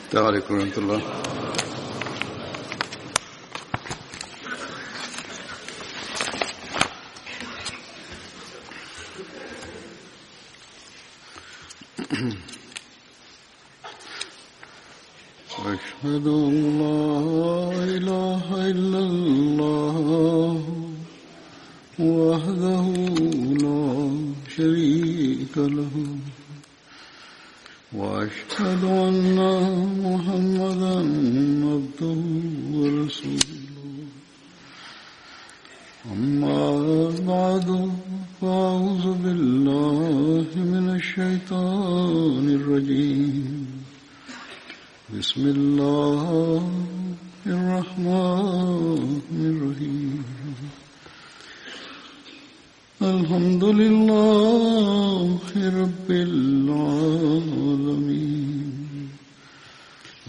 السلام عليكم ورحمة الله. أشهد أن لا إله إلا الله وحده لا شريك له وأشهد أن محمدا عبده ورسوله أما بعد فأعوذ بالله من الشيطان الرجيم بسم الله الرحمن الرحيم الحمد لله رب العالمين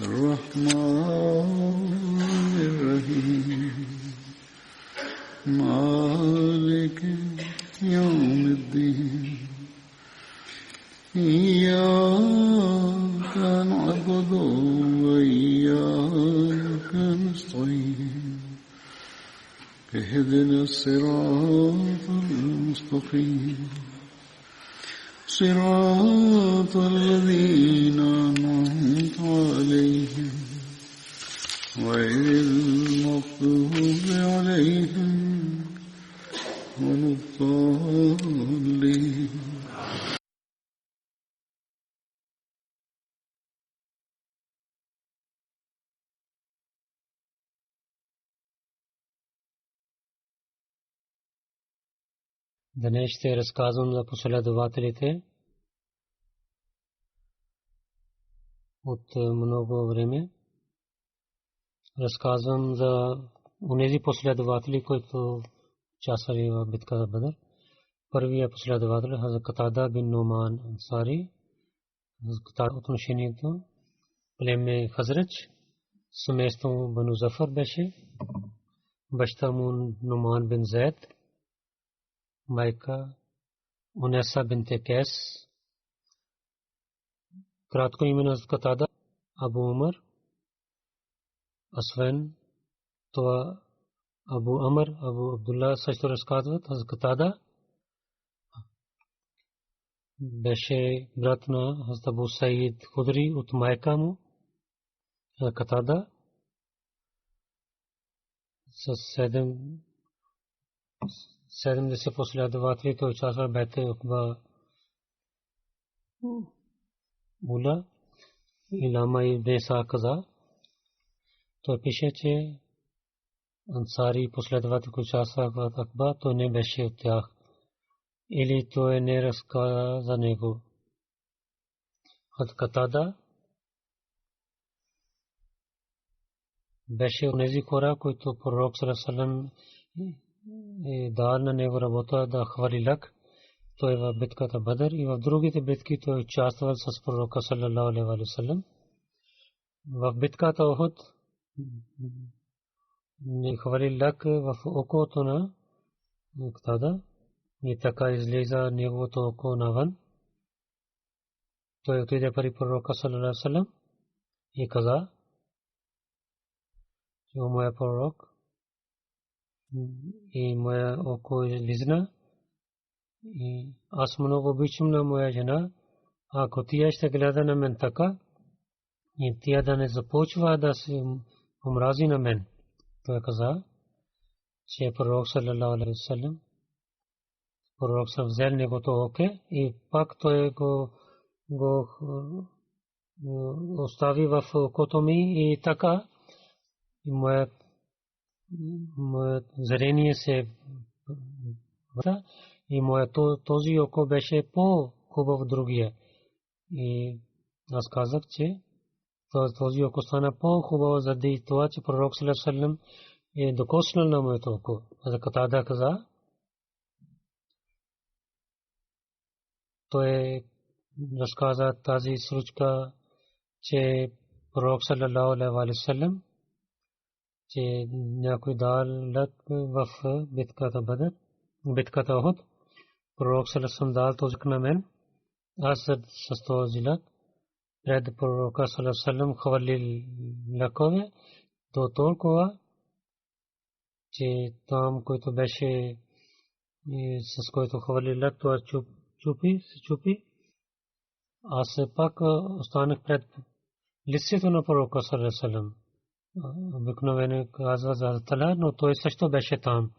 الرحمن الرحيم مالك يوم الدين إياك نعبد وإياك نستعين اهدنا الصراط المستقيم صراط الذين أنعمت عليهم غير المغضوب عليهم ولا الضالين. Днес ще разказвам за последователите от много време. Разказвам за онези последователи, които участвали в битката Бадър. Първият последовател е Хазрат Катада бин Нуман Ансари. Отношението племе Хазрач, семейство Бану Зафар беше. Баща му Нуман бин Зайд, майка Унеса бинте Кайс. Кратко име на Катада Абу Умар. Освен това Абу Амр, Абу Абдулла също разказват. Катада беше брат на Абу Саид Худри от майка му. Катада с 70 последователи той участва в Бейт Уқба Ула. Илама Ибн Иса каза, той пише, че ансари последователи, които участваха в Акба, той не беше от тях. Или той не разказа за него. От Катада беше от тези хора, които пророк саллаллаху алейхи ва саллям е дал на него работа да хвърли лък. Той в битката Бадър и в другите битки той участвал с пророка саллаллаху алейхи ва саллям. В битката Ухуд не хвърли лък в окото на Катада и така излиза неговото око навън. Той отиде при пророка саллаллаху алейхи ва саллям и каза: о моя пророк, и моя око излизна и аз много обичам на моя жена. Ако тя ще гледа на мен така и тя да не започва да се омрази на мен. Той каза, че пророк саллаллаху алейхи ва саллям, пророк съм взел негото оке и пак той го остави в окото ми и така и моят зрение се върна и моето този око беше по-хубав от другия. И аз казах, че този око стана по-хубав заради това, че пророк саллаллаху алейхи ва саллям е докоснал на моето око. Хазрат Катада каза, той разказа тази случка, че пророк саллаллаху алейхи ва саллям, че някой дал лък в битката Бадър, битката Ухуд. Пророк саллаллаху алейхи ва саллям дал този на мен. Аз с този лък пред пророка саллаллаху алейхи ва саллям хвалили лакове до толкова, че там, който беше с който хвали лак, това чупи. Аз пак останах пред лицето на пророка саллаллаху алейхи ва саллям. Обикновено казва за Тала, но той също беше там.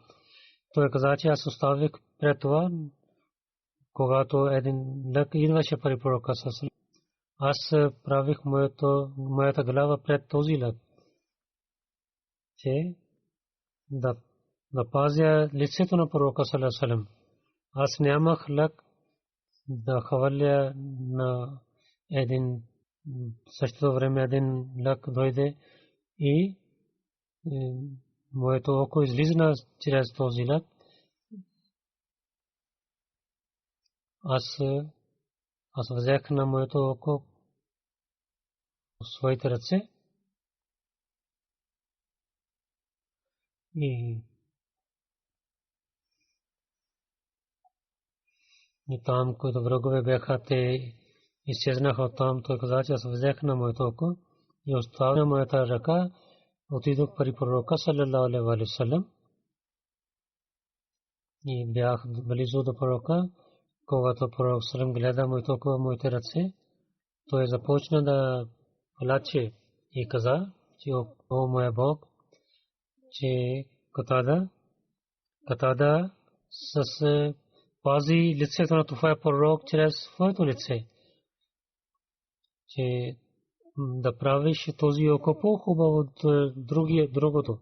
Той каза, че аз оставих пред това, когато един лък идваше при пророка саллаллаху алейхи ва саллям. Аз правих моята глава пред този лък, че да пазя лицето на пророка саллаллаху алейхи ва саллям. Аз нямах лък да хваля на един. Същото време един лък дойде и моето око излизна чрез този лък. Аз взех на моето око своите ръце и там, които врагове бяха, те изчезнаха от там. Той каза, че аз взех на моето око и оставих на моята ръка. Отидох при пророка саллаллаху алейхи ва саллям и бях близо до пророка. Когато пророк саллаллаху гледа моето око, моите ръце, той започна да плаче и каза, че о моя Бог, че Катада с пази лицето на твоя пророк чрез своето лице, че да правиш този око по-хубаво от другото.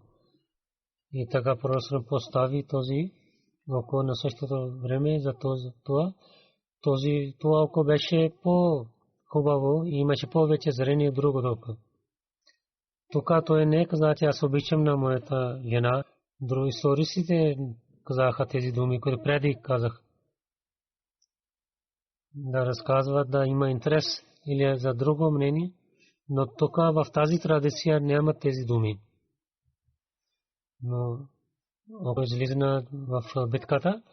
И така пророк постави този око на същото време за това. Това око беше по-хубаво и имаше повече зрение от другото око. Тук той не каза, че аз обичам на моята жена. Други историците казаха тези думи, които преди казах. Да разказват, да има интерес или за друго мнение, но тук в тази традиция няма тези думи. Но око излизна в битката,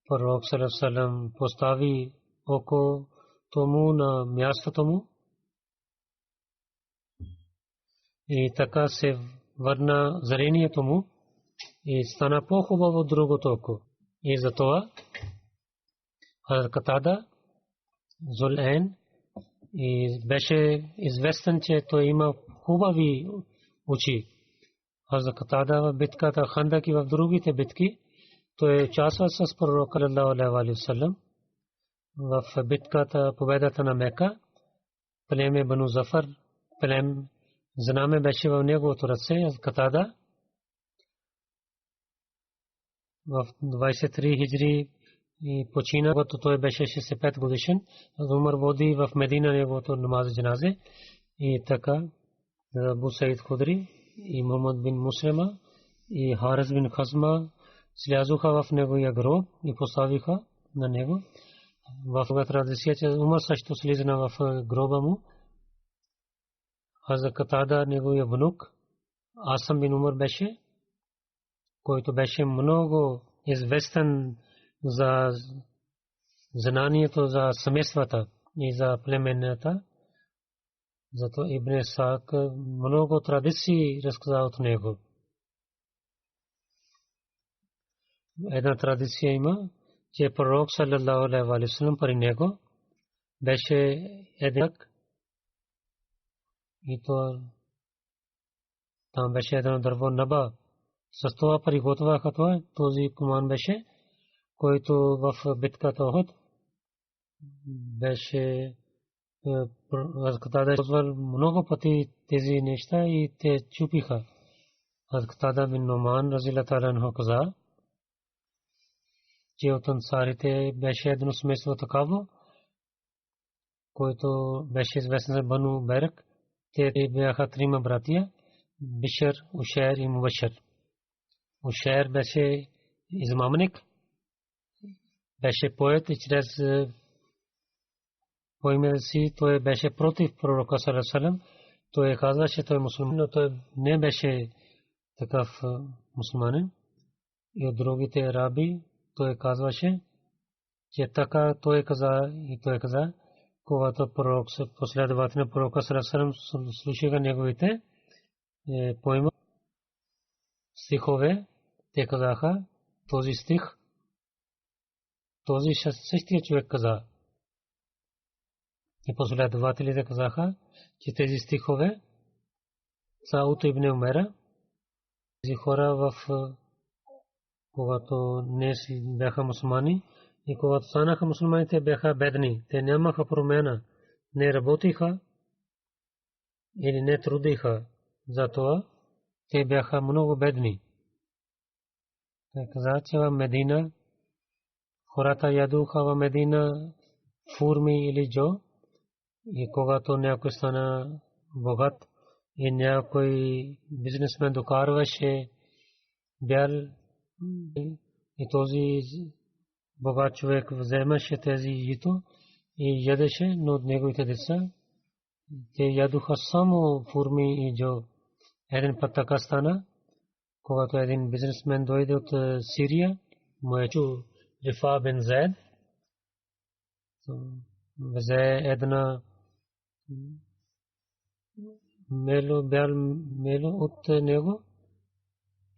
пророк саллаллаху алейхи ва саллям постави око тому на мястото му и така се върна зрението му и стана по-хубаво от другото око. И затова Катада Зулейн и беше известен, че той има хубави очи. Аз Катада в битката Хандак и в другите битки той участва с пророка саллаллаху алейхи ва саллям. В битката победата на Мека племе Бану Зафар, знаме беше в неговото ръце. Катада в 23 хиджри и почина, когато той беше 65 годишен. Умар води в Медина неговото намаз джаназе и така Абу Саид Худри и Мухаммад бин Муслима и Харис бин Хазма слязоха в неговия гроб и поставиха на него. В традиция, че Умар също слизна в гроба му. Хазрат Катада неговия внук Асам бин Умар беше, който беше много известен за знанието за семействата и за племената. Зато Ибн Исаак много традиции разказа от него. Една традиция има, че пророк саллаллаху алейхи ва саллям при него беше еднак и то там беше едно дърво наба. С това приготвяха това. Този коман беше, който в битката Охот беше Катада използвал много пъти тези неща и те чупиха. Катада бин Номан разилата анху каза, че от ансарите беше едно семейство такава, който беше известен за Бану Берк. Те бяха трима братия, Бишер, Ушер и Мубашир. Ушер беше измамник, беше поет и чрез по име си той беше против пророка саллаллаху алейхи ва саллям. Той казваше, той е мусулман, но той не беше такъв мусулманин. И от другите араби той казваше, че така той каза, когато пророк последовател на пророка салам слушаха неговите поема стихове, те казаха този стих, този същия човек каза. И последователите казаха, че тези стихове са от Ибн Умера. Тези хора когато не бяха мусулмани и когато станаха мусулманите бяха бедни. Те нямаха промяна, не работиха или не трудиха. Затова те бяха много бедни. Те казаха, че в Медина хората ядоха в Медина фурми или джо. И когато някой стана богат и някой бизнесмен докарваше бял и този богат човек вземаше тези яйто и ядеше, но от неговите деца те ядоха само фурми и джо. Един път така стана, когато един бизнесмен дойде от Сирия, моето Рифа бин Зайд, взе една бял мело от него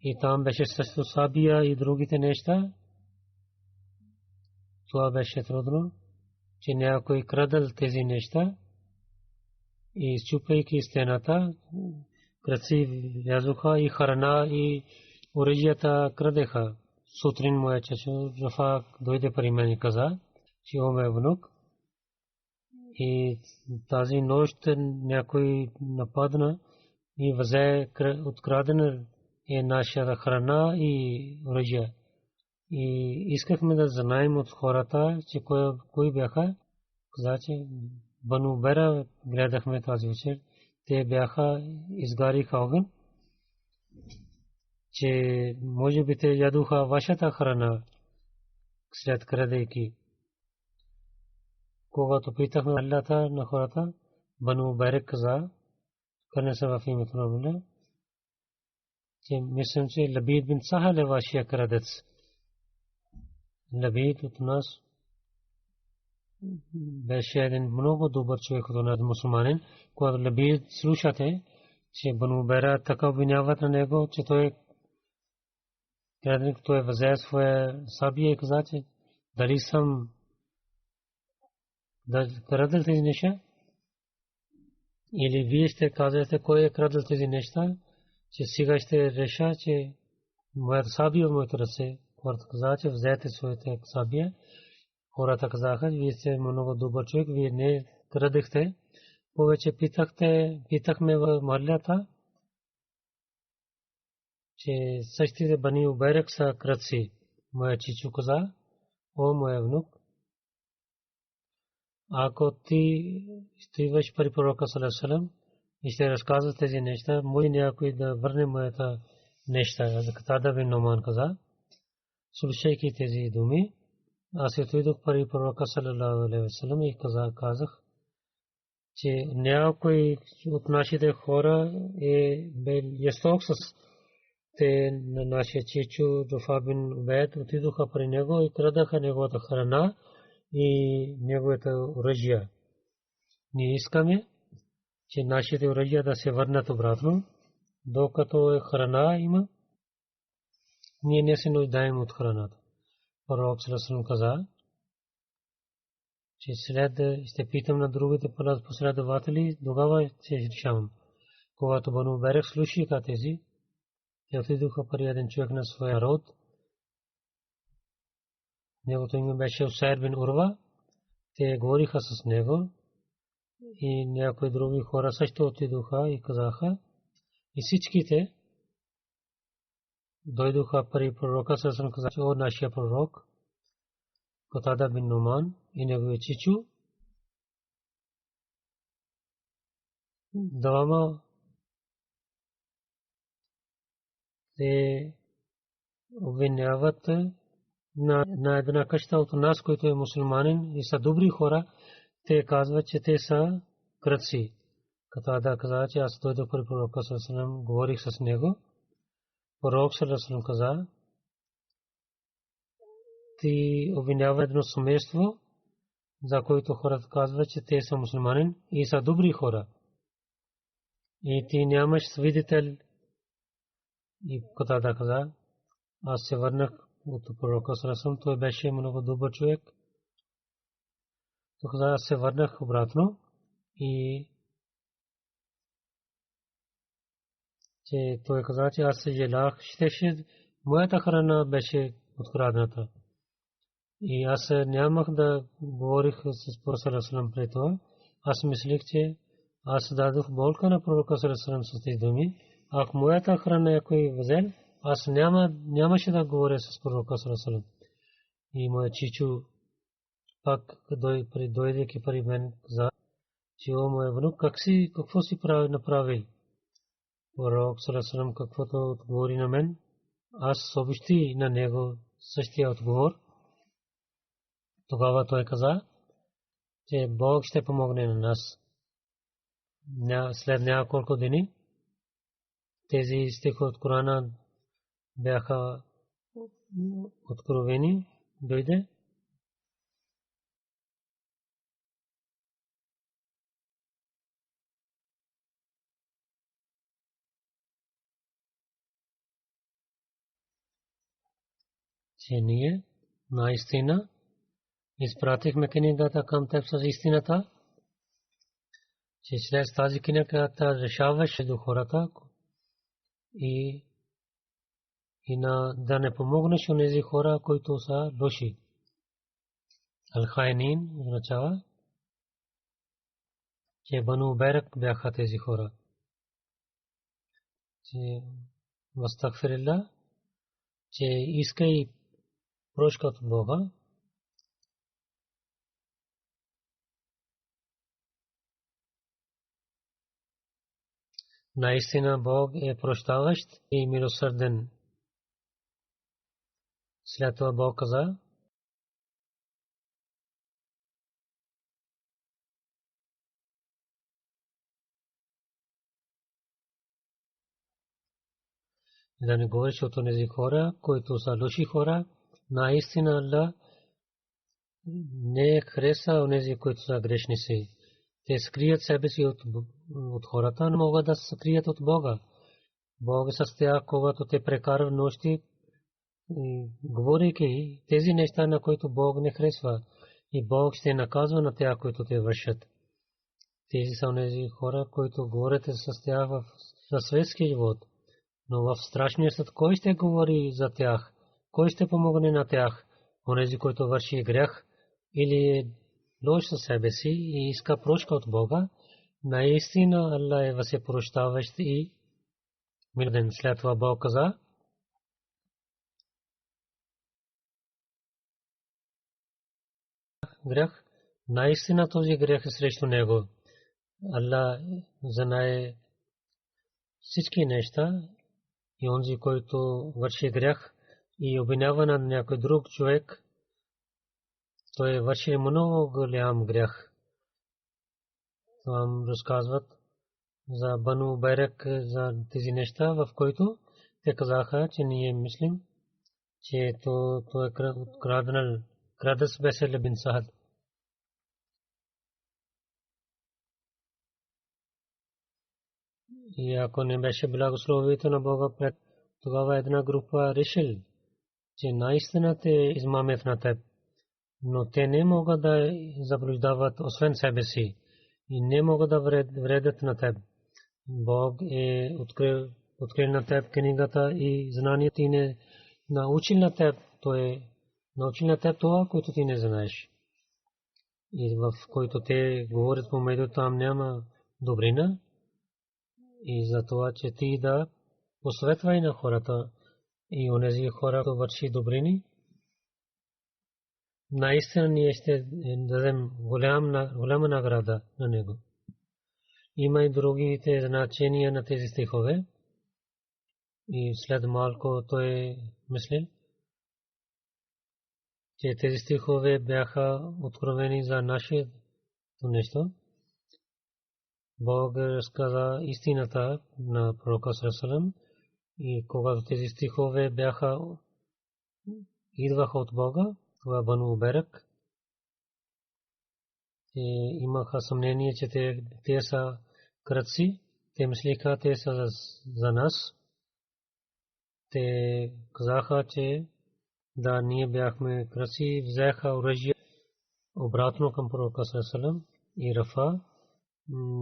и там беше също сабия и другите неща. Това беше трудно, че някой крадал тези неща и изчупвайки стената, кръци влязоха и храна и оръжията крадеха. Сутрин моя чачо Рафа дойде при мен и каза, че о мой внук, и тази нощ някой нападна и взе открадена нашата храна и оръжия. И искахме да знаем от хората, че кои бяха. Каза, че Бану Бера гледахме тази вечер. Те бяха изгариха огън, че може би те ядоха вашата храна след крадейки. Когато питахме Аллата на хората, Бану Бера каза, кърне се в името на Аллах, че мислям, че Лабид бин Сахал е вашия крадец. Лабид от нас беше един много добър човек от нас мусулманин. Когато Лабид слушате, че Бану Бера така обвиняват на него, че той крадник, той взе своя сабия и каза, че дали съм крадал тези неща, или вие ще казвате кой е крадал тези неща, че сега ще реша, че моята сабия в моето ръце. Хората казаха, че взете своите сабия. Хората казаха, вие сте много добър човек, вие не крадехте. Повече питахме в махалята, че същите Бани Убайрак са крадци. Моя чичо каза, о моя внук, ако ти стоиш при пророка саллаллаху алейхи ва саллям и ще разказваш тези неща, може някой да върне моята неща. Катада бин Нуман каза, слушайки тези думи, аз отидох при пророка саллаллаху алейхи ва саллям и казах, че някой от нашите хора е бил ясток с те на нашия чичо Руфа бин Убайд, отидоха при него и крадаха неговата храна и неговата оръжия. Ние искаме, че нашите оръжия да се върнат обратно, докато храна има, ние не се нуждаем от храната. Пророк саллаллаху каза, че след ще питам на другите последователи, тогава ще решавам. Когато Бану Байрак слушаха тези, те отидоха при един човек на своя род. Неговото име беше Усайд бин Урва. Те говориха с него и някои други хора също отидоха и казаха. И всичките дойдоха при пророка саллаллаху казаха, че о нашия пророк, Катада бин Нуман и неговия чичо, двама те обвиняват на една къща от нас, който е мусулманин и са добри хора. Те казват, че те са крадци. Катада каза, че аз дойдох при пророка саллаллаху алейхи ва саллям, говорих с него. Пророк саллаллаху алейхи ва саллям каза, ти обвинява едно семейство, за които хората казват, че те са мусулманин и са добри хора. И ти нямаш свидетел. И Катада каза, аз се върнах от пророка Сарасам, той беше много добър човек. Тогава аз се върнах обратно и че той каза, че аз се желах, щеше моята храна беше открадната. И аз нямах да говорих с пророка Сарасам пред това. Аз мислих, че аз дадох болка на пророка Сарасам с тези думи. Ако моята храна някой взел, аз нямаше да говоря с пророка Сарасам. И моят чичо пак дойдейки при мен каза, че о моя внук, какво си направил? Пророк Сарасам каквото отговори на мен, аз съобщи на него същия отговор. Тогава той каза, че Бог ще помогне на нас. След няколко дни тези стихове от Корана бяха откровени, дойде. Че ние наистина изпратихме книгата към теб с истината, че чрез тази книга решаваше до хората и да не помогнеш на тези хора, които са лоши. Ал-Хайнин означава, че Бану Байрак бяха тези хора. Че Вастагфирилlah, че искай прошка от Бога. Наистина Бог е прощаващ и милосърден. След това Бог каза, да не говориш от тези хора, които са лоши хора. Наистина Аллах не хареса онези, които са грешници. Те скрият себе си от хората, но могат да се скрият от Бога. Бог с тях, когато те прекарват нощи, говорейки тези неща, на които Бог не харесва, и Бог ще наказва на тях, които те вършат. Тези са онези хора, които говорят с тях в светския живот. Но в страшния съд кой ще говори за тях? Кой ще помогне на тях? Онези, които върши грях или лош със себе си и иска прошка от Бога, наистина Аллах е всепрощаващ и милосърден. След това Бог каза, грях, наистина този грях е срещу него. Аллах знае всички неща и онзи, който върши грях и обвинява на някой друг човек, той върши много голям грях. Там разказват за Бану Байрак, за тези неща, в които те казаха, че ние мислим, че то е крадец Бесел бин Сахад. И ако не беше благословието на Бога, тогава една група решил, че наистина те измамят на теб. Но те не могат да заблуждават освен себе си и не могат да вредят на теб. Бог е открил на теб книгата и знанието ти не научил на теб. Той е научил на теб това, което ти не знаеш. И в който те говорят помежду, там няма добрина. И за това, че ти да посветвай на хората и онези хора, които върши добрини, наистина ние ще дадем голяма награда на него. Има и другите значения на тези стихове. И след малко той мисли, че тези стихове бяха откровени за нашето нещо. Бог разказа истината на пророка Сарасалам и когато тези стихове идваха от Бога, това Бану Байрак, имаха съмнение, че те са кръци. Те мислиха, те са за нас. Те казаха, че да, ние бяхме кръци, взеха оръжие обратно към пророка саллаллаху и Рафа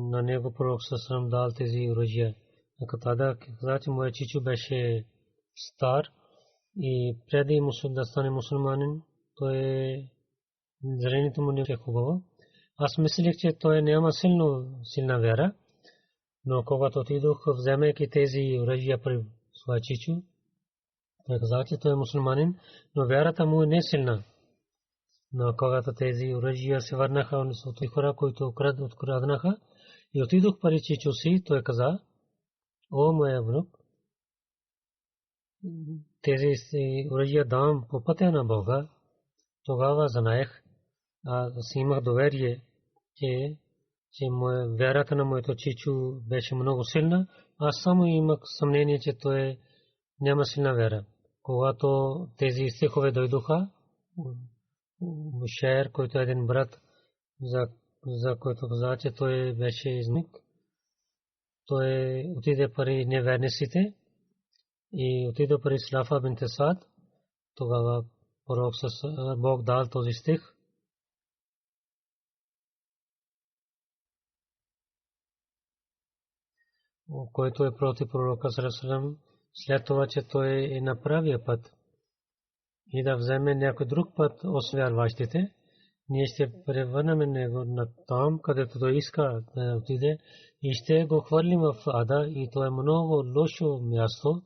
на него пророк саллаллаху дал тези оръжия. Катада каза, че моят чичо беше стар и преди да стане мусулманин, той зрението му не е хубаво. Аз мислех, че той няма силна вяра, но когато отидох, вземайки тези оръжия при своя чичо, той каза, че той е мусулманин, но вярата му не е силна. Но когато тези оръжия се върнаха от хора, които откраднаха, и отидох при чичо си, той каза: о, моя внук, тези оръжия давам по пътя на Бога. Тогава знаех, аз имах доверие, че вярата на моето чичо беше много силна. Аз само имах съмнение, че той няма силна вяра. Когато тези стихове дойдоха, Мушайр, който е един брат, за който каза, че той беше измик, той отиде при неверниците и отиде при Слафа бинт Саад. Тогава Бог дал този стих. Който е против пророка саллаллаху, след това, че той е на правия път и да вземе някой друг път, освен вярващите, ние ще превърнем него на там, където той иска да отиде, и ще го хвърлим в ада, и то е много лошо място.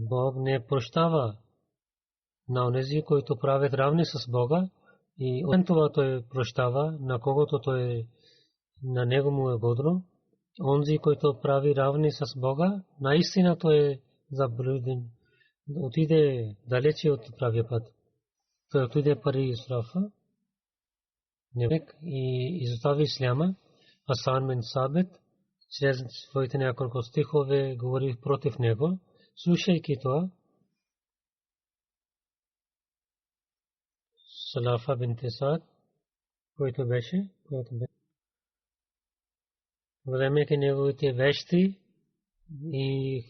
Бог не прощава на онези, които правят равни с Бога, и освен това той прощава на когото той на него му е годно. Онзи, който прави равни с Бога, наистина той е заблуден, отиде далече от правия път. Той отиде пари Исрафа и изостави исляма. Асан бин Сабит чрез своите няколко стихове говори против него. Слушайки това, Салафа бин Саад, който беше вземайки неговите вещи и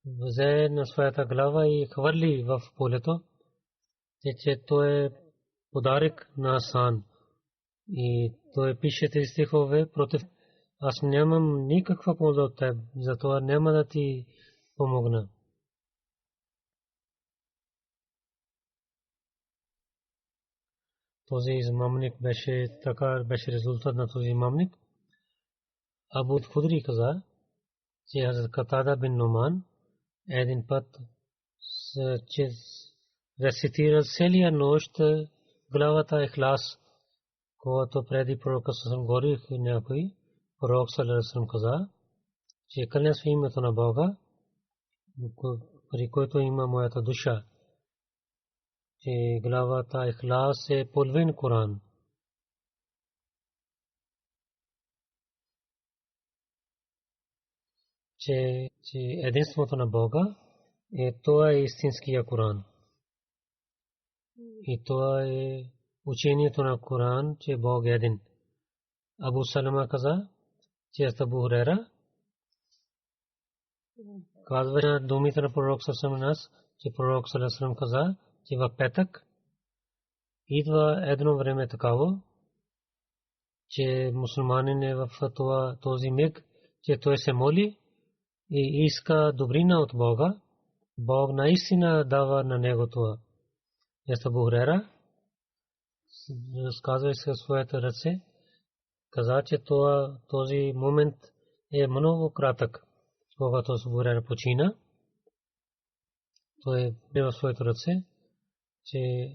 взе на своята глава и хвърли в полето, че той е подарък на Асан. И той пише тези стихове против: аз нямам никаква полза от теб, затова няма да ти помогна. Този измамник беше резултат на този измамник. Абу Худри каза, че Хазрат Катада бин Нуман един път рецитирал целия нощ главата Ихлас, когато преди пророка саллаллаху говорих някой. Пророк саллаллаху каза, че кланя с името на Бога, при който има моята душа, че главата Ихлас е половин Коран. Че единството на Бога това е истинския Коран. И това е учението на Коран, че Бог е един. Абу Салама каза, че Абу Хурайра казва на думите на пророк саллаллаху, че пророк саллаллаху каза, че в петък идва едно време такава, че мусулманин е в този миг, че той се моли и иска добрина от Бога. Бог наистина дава на него това. Абу Хурайра, разказва се своите ръце, каза, че този момент е много кратък. Когато Абу Хурайра почина, той е в своите ръце, че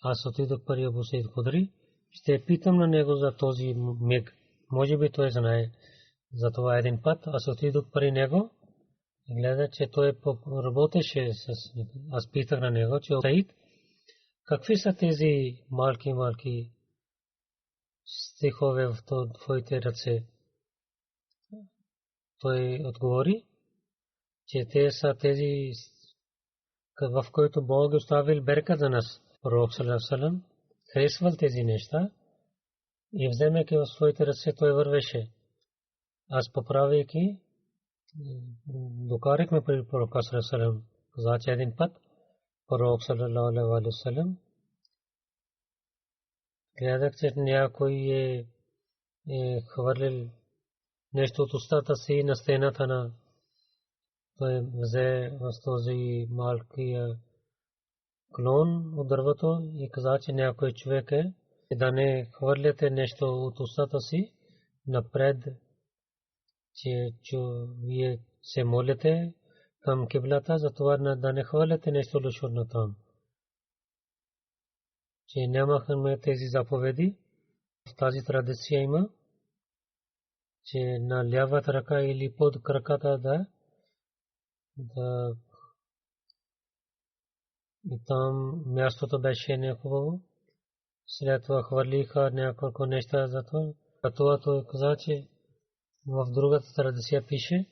аз отидох при Абу Саид Худри, ще питам на него за този миг. Може би той знае. Затова един път аз отидох при него и гледа, че той работеше с него. Аз питах на него, че Саид, какви са тези малки стихове в твоите ръце? Той отговори, че те са тези, в които Бог оставил берка за нас. Пророк саллаллаху алейхи ва саллям харесвал тези неща И вземайки в своите ръце, той вървеше. Аз поправяйки, докарахме при пророка саллаллаху алейхи ва саллям. Каза, че един път пророк саллаллаху алейхи ва саллям гледах, че някой е хвърлил нещо от устата си на стената на. Той взе в този малкия клон от дървото и каза, че някой човек е да не хвърляте нещо от устата си напред, че вие се молите към киблата, затова да не хвърляте нещо лошо на там. Че нямахме тези заповеди. В тази традиция има, че на лявата ръка или под краката да и там мястото беше нехубаво. След това хвърлиха няколко неща за това. А това той каза, че в другата традиция пише,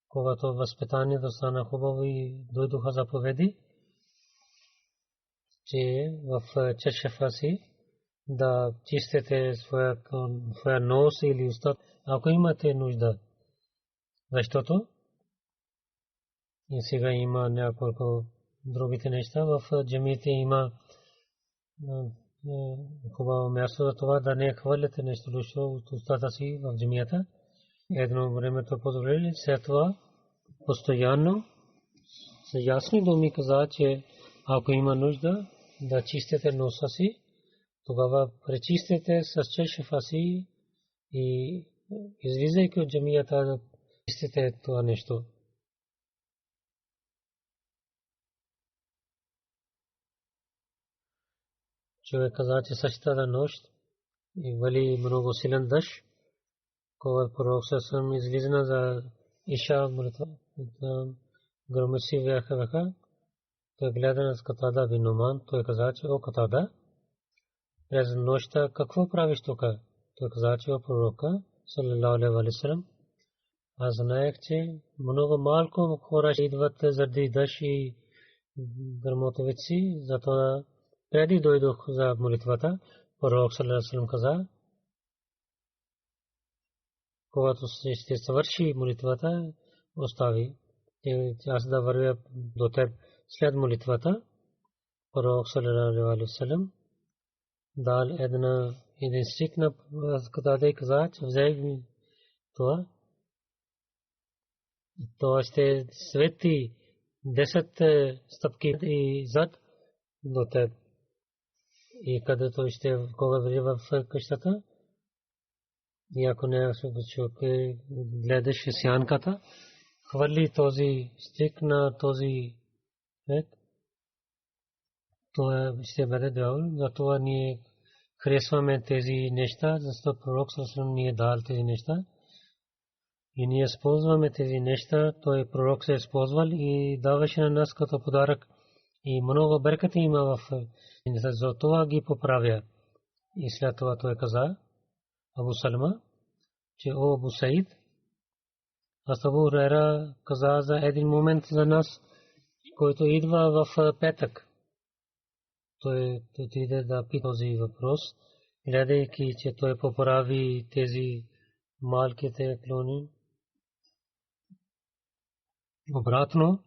когато възпитанието стана хубаво и дойдоха заповеди, че в чешефа си да чистите своя нос или уста, ако имате нужда. Защото и сега има няколко другите неща. В джамиите има хубаво място за това да не хвърляте нещо лошо от устата си в джамията. Едно време то позволили, след това постоянно с ясни думи каза, че ако има нужда да чистите носа си, тогава пречистете с чешефа си и излизайки от джамията да чистите това нещо. Човек каза, че същата нощ и вали много силен дъжд, когато пророк съсъм излизна за иша молитва, громси бяха, той гледа на Катада бин Нуман, той каза, че о Катада, през нощта какво правиш тук? Той каза, че о пророка, саллаллаху алейхи ва саллям, аз знаех, че много малко хора идват заради дъжд и гръмотевици, затова преди дойдох за молитвата, пророк саллаллаху алейхи ва саллям каза, когато ще свърши молитвата, остави, аз да вървя до теб след молитвата. Пророк саллаллаху алейхи ва саллям дал един стик на Катада и каза, че взех това. Това ще свети 10 стъпки и зад до теб. И където ще кога влезе в къщата, и ако не гледаш сянката, хвърли този стик на този човек, това ще бъде доволно. Затова ние харесваме тези неща, защото пророк съвсем ни е дал тези неща. И ние използваме тези неща, той пророк се използвал и даваше на нас като подарък. И много беркати има в за това ги поправя. И след това той каза, Абу Салма, че о Абу Саид, аз Абу Хурайра каза за един момент за нас, който идва в петък. Той иде да пита този въпрос, гледайки, че той поправи тези малките клони. Обратно,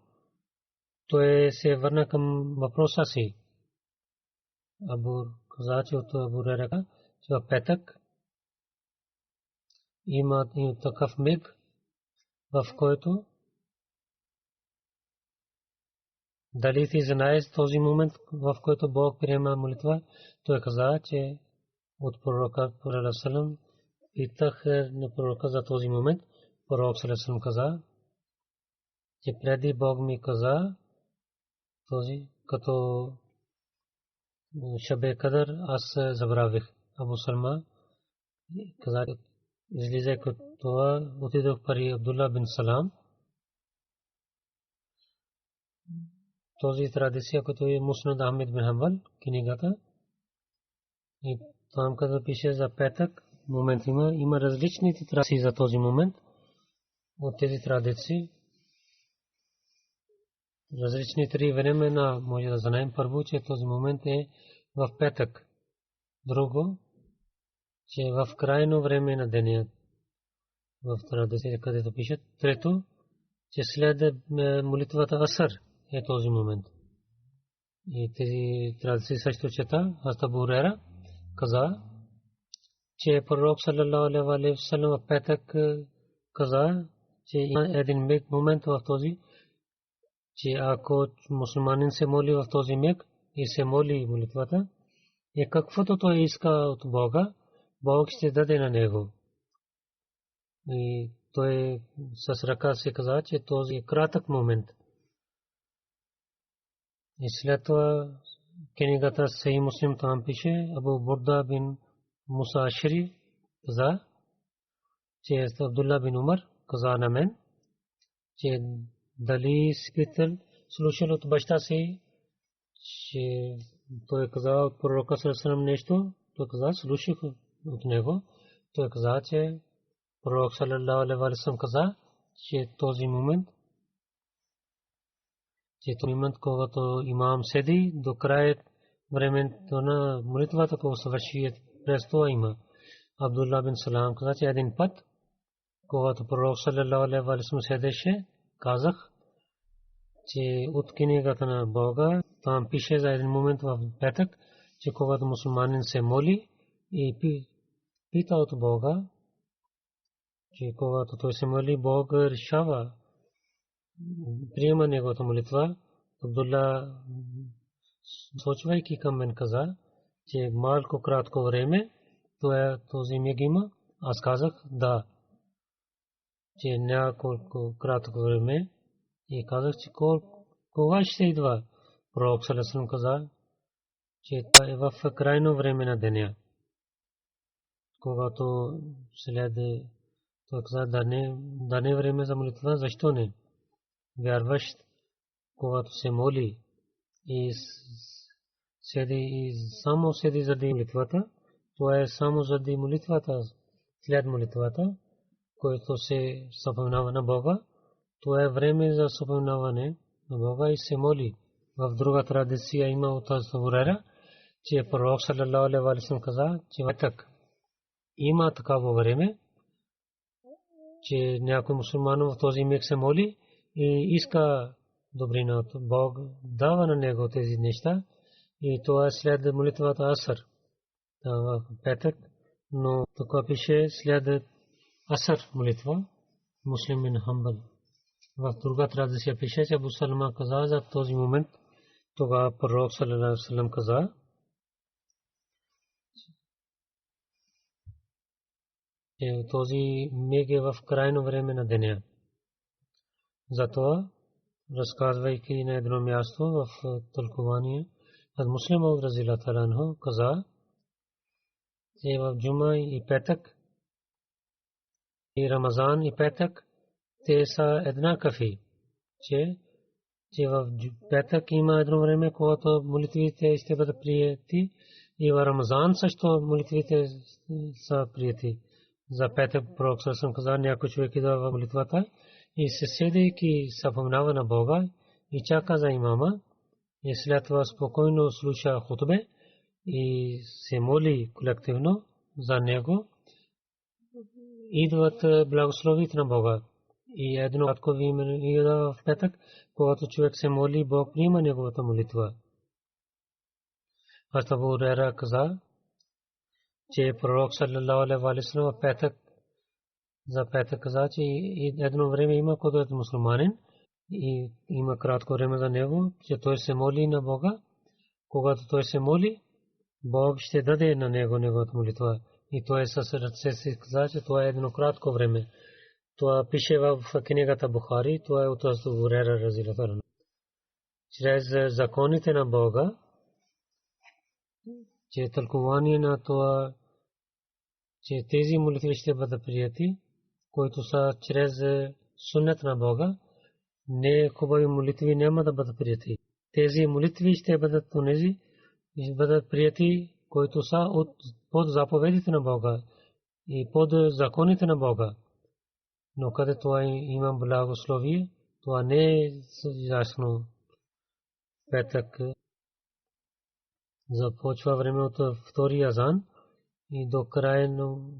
той се върна към въпроса си. Абу каза, че от Абу Хурайра, че в петък има такъв миг, в който дали ти знаеш този момент, в който Бог приема молитва. Той каза, че от пророка саллаллаху питах на пророка за този момент. Пророк саллаллаху каза, че преди Бог ми каза този като Шабе Кадър, аз забравих. Абу Салма каза, излизайки от това, отидох при Абдулла бин Салам. Този традиция, като е Муснад Ахмед бин Хамбал, книгата, и там където пише за петък, момент има различни традиции за този момент. От тези традиции различни три времена може да знаем. Първо, че този момент е в петък. Друго, че в крайно време на деня, в традиция, където пишат. Трето, че след молитвата Асър е този момент. И тези традиции също чета. Абу Хурайра каза, че пророк саллаллаху алейхи ва саллям в петък каза, че има един момент в този, че ако мусулманин се моли в този миг и се моли молитвата, и каквото той иска от Бога, Бог ще даде на него. И той с ръка се каза, че този е кратък момент. И след това книгата Сахих Муслим там пише, Абу Бурда бин Муса Ашри каза, че Абдулла бин Умар каза на мен, че дали спитъл слушал от баща си, че той каза от пророка саллаллаху алейхи ва саллям нещо, той каза, слушах от него, той каза, че пророк саллаллаху алейхи ва саллям каза, че този момент, когато имам седи до края времето на молитвата, когато свърши, през това има. Абдулла бин Салам каза, че един път, когато пророк саллаллаху алейхи ва саллям седеше, казах, че от книгата на Бога там пише за един момент в петък, че когато мусулманин се моли и пита от Бога, че когато той се моли, Бог решава, приема неговата молитва. Абдулла, сочвайки към мен, каза, че малко кратко време този миг има. Аз казах да, че няколко кратко време, и казах, че кога ще идва. Пророк саллаллаху алейхи ва саллям каза, че това е в крайно време на деня. Когато след той каза, да не време за молитва, защо не? Вярващ, когато се моли и седи и само седи заради молитвата, това е само заради молитвата, след молитвата, който се споменава на Бога, това е време за споменаване на Бога и се моли. В друга традиция има от Абу Хурайра, че пророк саллаллаху алейхи ва саллям каза, че так има такава време, че някой мусулман в този миг се моли и иска добрина от Бог, дава на него тези неща, и това е след молитвата Асър в петък, но тук пише след Асър молитва Муслим бин Хамбал. В друга традиция пише, че Абу Салма каза за този момент, тогава пророк саллаллаху алейхи ва саллям каза, че този миг е в крайно време на деня. Затова, разказвайки на едно място в тълкувание, от Муслим разилата анху каза, че в Джума и петък и Рамазан и петък те са еднакви, че в петък има едно време, когато молитвите ще бъдат приети, и в Рамазан също молитвите са приети. За петък пророк саллаллаху каза, някой човек идва в молитвата и се седейки спомнява на Бога и чака за имама, и след това спокойно слуша хутбе и се моли колективно за него. Идват благословите на Бога. И едно кратко време идва в петък, когато човек се моли, Бог приема неговата молитва. Абу Хурайра каза, че пророк саллаллаху алейхи ва саллям в петък, за петък каза, че едно време има, когато е мусулманин и има кратко време за него, че той се моли на Бога. Когато той се моли, Бог ще даде на него неговата молитва. И той със ръце си каза, че това е едно кратко време. Това пише в книгата Бухари, това е от Абу Хурайра разилата анху. Чрез законите на Бога, че тълкувание на това, че тези молитви ще бъдат прияти, които са чрез суннет на Бога, не хубави молитви няма да бъдат прияти. Тези молитви ще бъдат онези, ще бъдат прияти, които са под заповедите на Бога и под законите на Бога. Но къде това има благословие, това не е ясно. Петък започва време от втори азан и до края,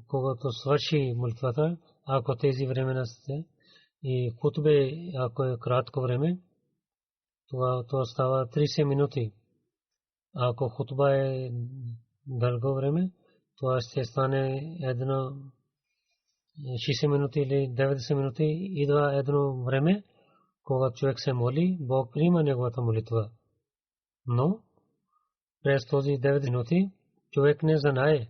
когато свърши молитвата, ако тези времена сте и хутбе, ако е кратко време, това става 30 минути. Ако хутба е дълго време, това ще стане едно 60 минути или 90 минути. Идва едно време, когато човек се моли, Бог приема неговата молитва. Но през този 9 минути човек не знае,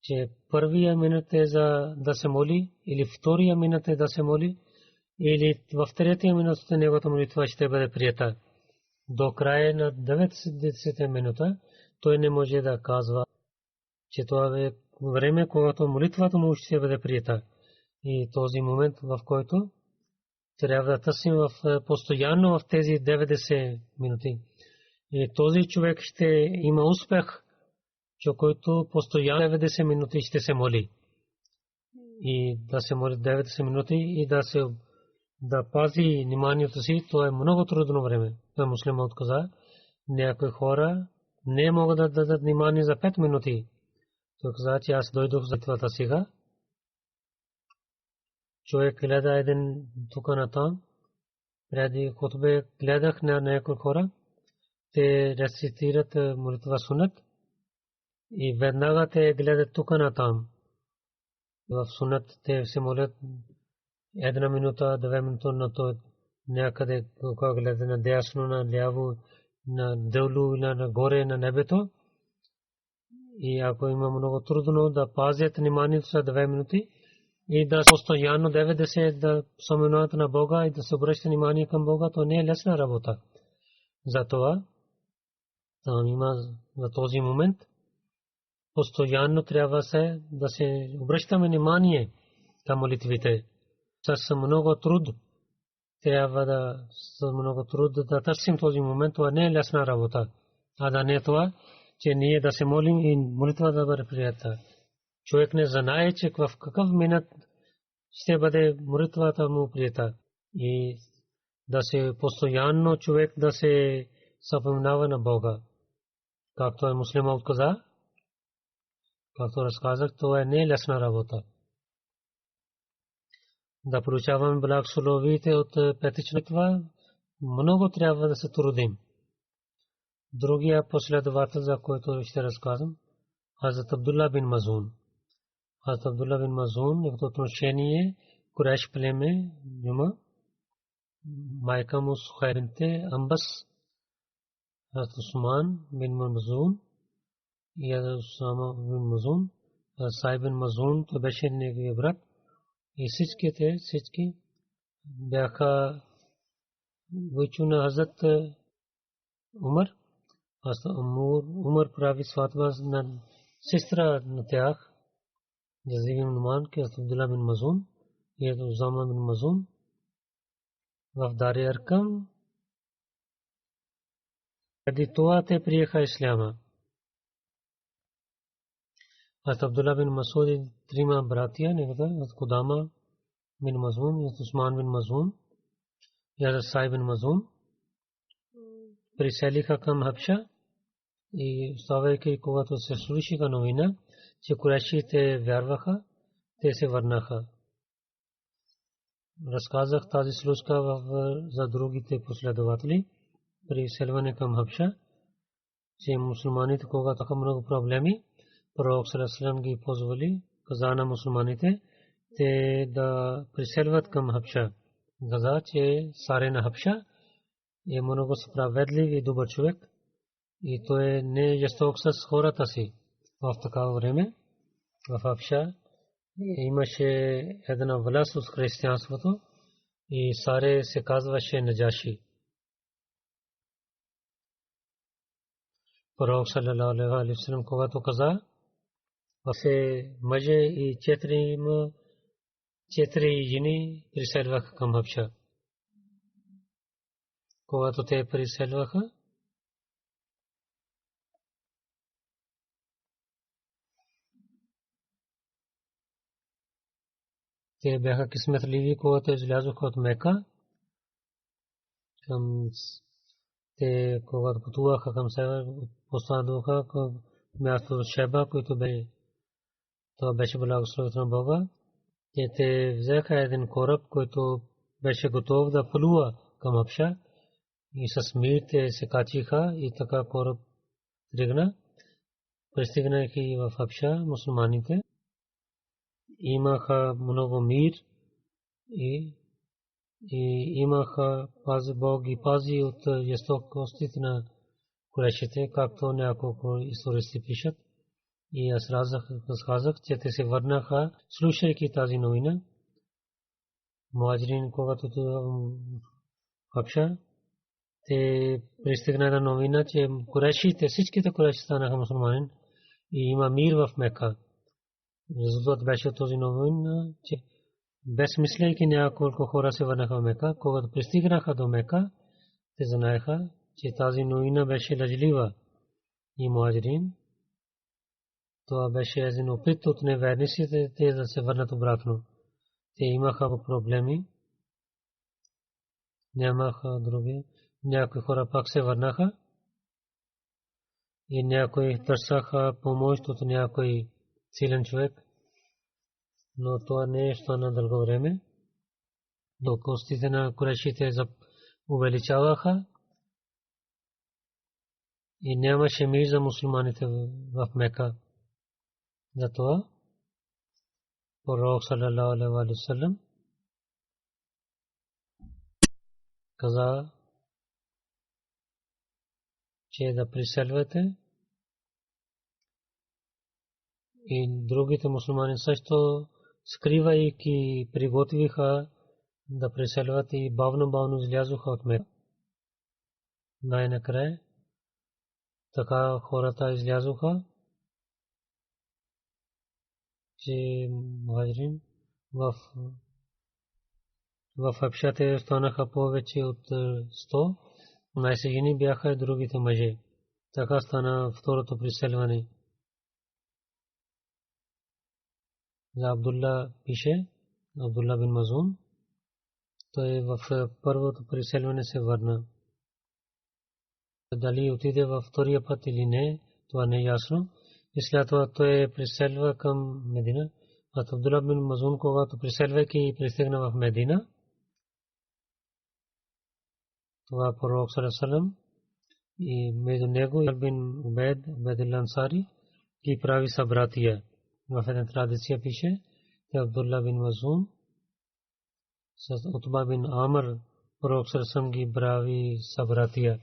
че първия минут е за да се моли, или втория минут е да се моли, или в третия минут неговата молитва ще бъде прията. До края на 90 минута той не може да казва, че това е време, когато молитвата му ще бъде прията. И този момент, в който трябва да търсим постоянно в тези 90 минути. И този човек ще има успех, че който постоянно 90 минути ще се моли. И да се моли 90 минути и да пази вниманието си, това е много трудно време. Това муслимът каза, някои хора не могат да дадат внимание за 5 минути. Той каза, че аз дойдох за това сега. Човек гледа един тук на там. Преди хутбе гледах на някои хора. Те рецитират молитва сунат и веднага те гледат тук на там. В сунат те се молят 1 минута, 2 минути на то някъде, когато гледат на дясно, на ляво, на долу или на горе на небето. И ако има много трудно да пазят вниманието за 2 минути и да постоянно 90 да споменуват на Бога и да се обръщат внимание към Бога, то не е лесна работа. Затова там има за този момент постоянно трябва да се обръщаме внимание към молитвите. С много труд трябва да търсим този момент. Това не е лесна работа. А да не е това, че ние да се молим и молитва да бъде прията. Човек не знае, че в какъв минут ще бъде молитвата му прията. И да се постоянно човек да се съпоминава на Бога. Както е муслимът каза, както разказах, това не е лесна работа. Да получаваме благословите от петичната, много трябва да се трудим. Другия последовател, за който ще разказвам, Хазрат Абдулла бин Мазун. Хазрат Абдулла бин Мазун, неговото отношение Курайш племе, майка му Сухайр бинте Амбас, Хазрат Усман бин Мазун и Хазрат Усама бин Мазун, Сайб бин Мазун, той беше неговия брат. И всички бяха войчу на Хазрат Умар. Умар прави сватба на сестра на тях, Язибин Нуман, Хазрат Абдулла бин Мазун и Хазрат Усама бин Мазун в Дари Аркам. Преди това те приеха исляма. Хазрат Абдулла бин Масуд и трима братия, Хазрат Кудама бин Мазун, Хазрат Усман бин Мазун и Хазрат Сайб бин Мазун приселиха към Хабша и оставайки, когато се слушаха новина, че курайшите вярваха, те се върнаха. Разказах тази случка за другите последователи при селване към Хабша, че мусулманите, когато имаха много проблеми, Пророк ﷺ ги позволи, каза на мусулманите, те да приселват към Хабша. Каза, че царя на Хабша е много справедлив и добър човек и той не е жесток с хората си. В такава време в Хабша имаше една власт от християнството и царя се казваше Наджаши. Пророк ﷺ, когато каза, се мъже и 4 жени приселваха към Хабша. Когато те приселваха, те бяха късметливи, когато излязоха от Мека. Те когато пътуваха към север, посадоха към място Шеба, което бе Това беше благословението на Бога. Те взеха един кораб, който беше готов да плува към Хабша и с мир те се качиха и така кораб тръгна. Пристигнаха в Хабша мусулманите. Имаха много мир и имаха Бог и пази от жестокостите на Курешите, както няколко истористи пишат. И аз разказах, че те се върнаха, слушайки тази новина. Муаджирин, когато Хабша, те пристигна на новина, че Курешите, всичките Куреши станаха мусулмани и има мир в Мека. Резултат беше този новина, че безмисляйки няколко хора се върнаха в Мека. Когато пристигнаха до Мека, те знаеха, че тази новина беше лъжлива и Муаджирин. Това беше един опит от неверниците те да се върнат обратно. Те имаха проблеми, нямаха други. Някои хора пак се върнаха и някои търсаха помощ от някой силен човек. Но това не е стана дълго време. До костите на Курешите увеличаваха и нямаше мир за мусулманите в Мека. Затова пророк саллалаху алейхи ва саллям каза, че да преселвате и другите мусулмани също скривайки приготвиха да преселват и бавно излязоха от Мека. Най-накрая така хората излязоха, че Муаджирин в Хабша те станаха повече от 100. Най-сигурни бяха и другите мъже. Така стана второто преселване. За Абдулла пише, Абдулла бин Мазун, той в първото преселване се върна. Дали отиде във втория път или не, това не е ясно. И след това той преселва към Медина. А Абдулла бин Мазун, когато преселвайки пристигна в Медина, това пророк саллаллаху алейхи ва саллям и между него и бин Убайдулlah Ансари ги прави събратия. В една традиция пише, че Абдулла бин Мазун с Утба бин Амр пророк саллаллаху алейхи ва саллям ги прави събратия.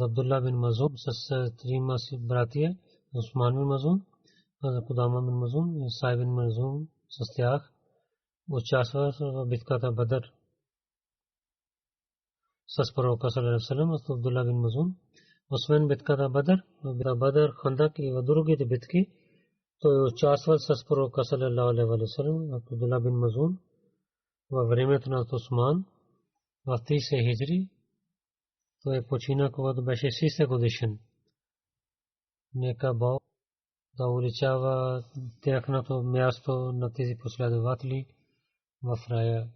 Абдулла бин Мазун с трима си братия, Усман бин Мазун, Кудама бин Мазун и Сайб бин Мазун с тях участва в битката Бадър с пророка саллаллаху алейхи ва саллям. Абдулла бин Мазун, освен битката Бадър, Хандак и в другите битки, той участва с пророка саллаллаху алейхи ва саллям. Абдулла бин Мазун във времето на Усман в 30 хиджри той почина, когато беше 60 годишен. Нека Бог да увеличава тяхното място на тези последователи в рая.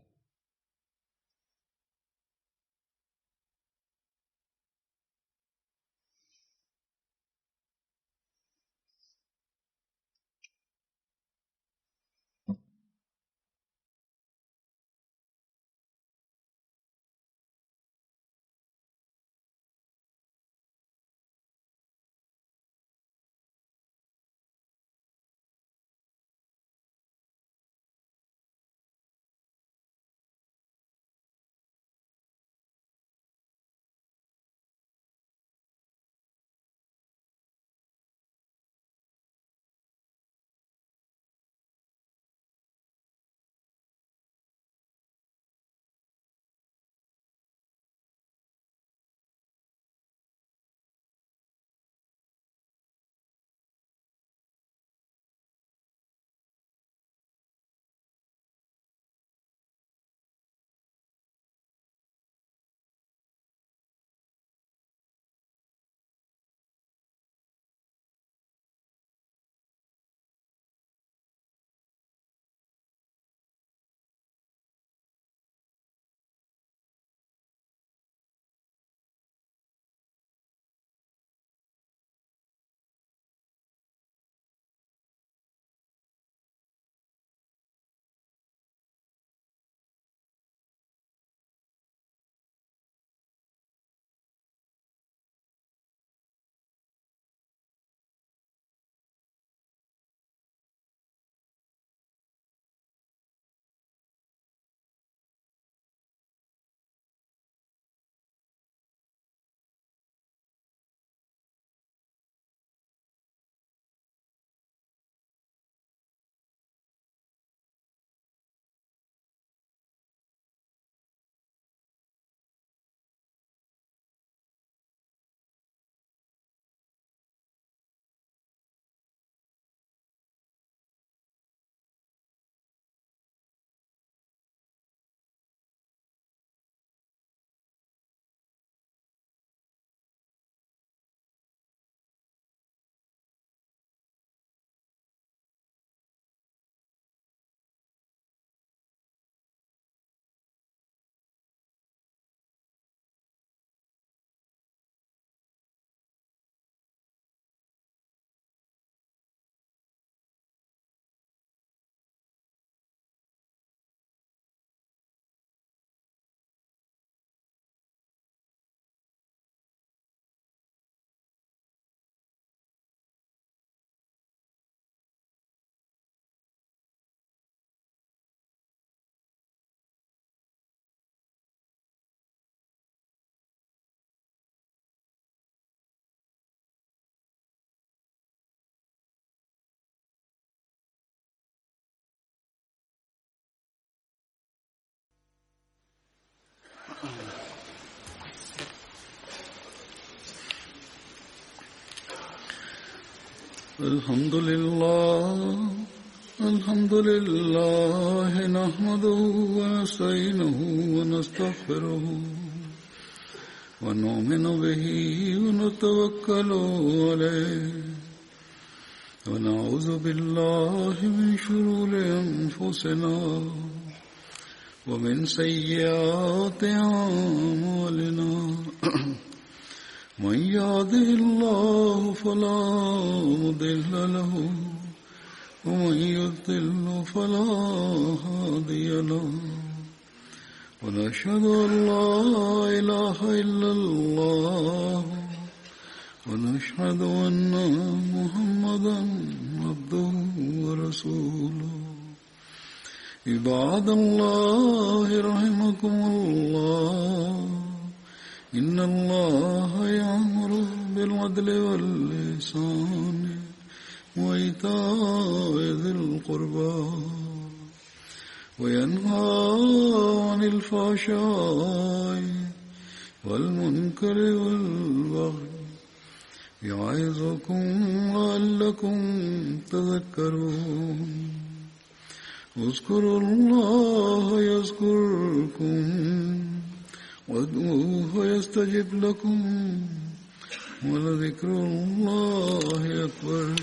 الحمد لله نحمده ونستعينه ونستغفره ونؤمن به ونتوكل عليه ونعوذ بالله من شرور أنفسنا ومن سيئات أعمالنا من يهده الله فلا مضل له ومن يضلل فلا هادي له ونشهد أن لا إله إلا الله ونشهد أن محمدا عبده ورسوله عباد الله رحمكم الله إن الله يأمر بالعدل والإحسان وإيتاء ذي القربى وينهى عن الفحشاء والمنكر والبغي يعظكم لعلكم تذكرون اذكروا الله يذكركم وادعوه يستجب لكم ولذكر الله أكبر